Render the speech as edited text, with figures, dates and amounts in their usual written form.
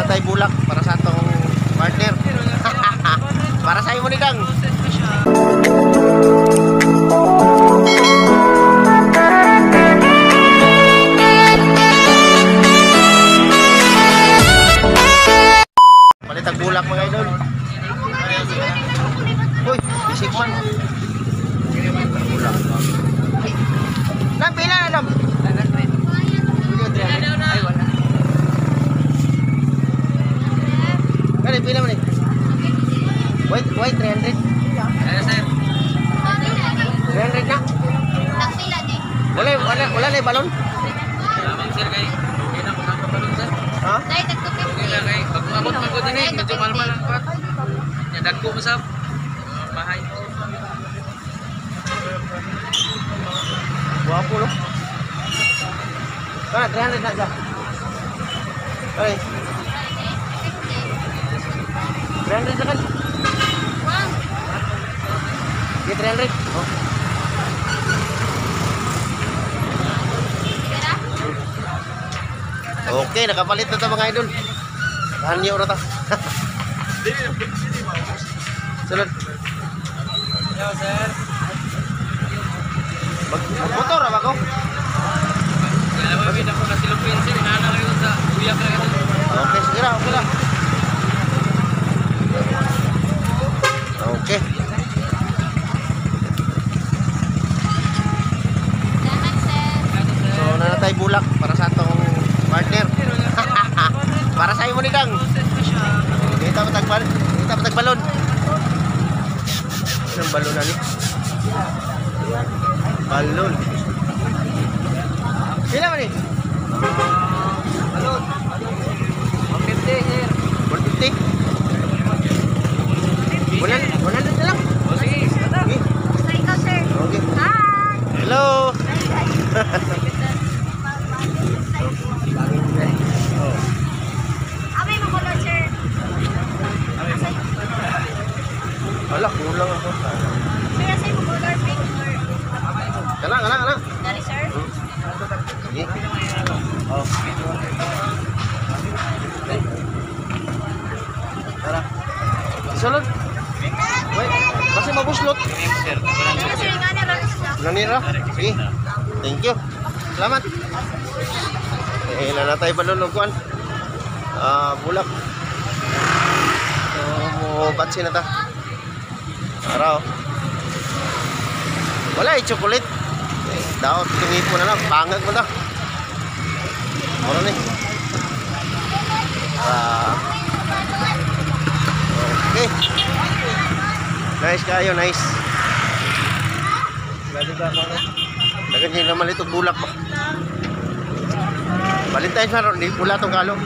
natay bulak para sa atong partner. Para sa imo ni Kang. Palitag bulak mga idol. Uy, bisik man. Bulak. Lam, pila na lam. Ay, wala. Kali, pila mo ni? White, 300. Ano, sir? 300 na? Nagpila din. Wala na yung balon? Salamat, sir, kay okay na kung ang balon, sir. Ha? Dahil nagtupit. Okay lang, kay pag umabot man ko din medyo malmal lang pa. Yan, dagko mo sa bahay. Wapo no? Kana, 300 na siya. Okay. 300 na kan? Wow. Okay, 300. Oh. Kira? Okay, nakapalit na ito mga idol. Hanyo na ito. Sunod. Hello, sir. Magmotor ba ako? Kaya ba, bin ako kasilupin, sir. Inaala kayo sa uyak na ito. Okay, sige na, okay lang. Okay. Salamat, sir. So, nanatay bulak para sa atong partner. Para sa imo ni Kang. Kita patagbalon. Anong balon na ni? Balon. Sila man ni? Balon. 150, sir. 150? 100 na lang. O, sige. Okay. Basta ikaw, sir. Okay. Hi. Hello. Abay mo kulot, sir. Wala, kulang ako. Sir, asay mo kulot, pink or... Kana. Dari, sir? Sige. Oh. Tara. Isulod. Wait, kasi mabuslot. Sir, Ano, sir, nga na, Nanira. Sige. Thank you. Salamat. Nanatay balon bulak. So, batsi na ta. Araw. Wala chocolate. Daot tungit mo na lang. Bangag mo ta. Ano ni? Okay. Nice kayo, nice. Dagan nyo naman ito bulak ba? Valentine's na ron, pula itong kalo.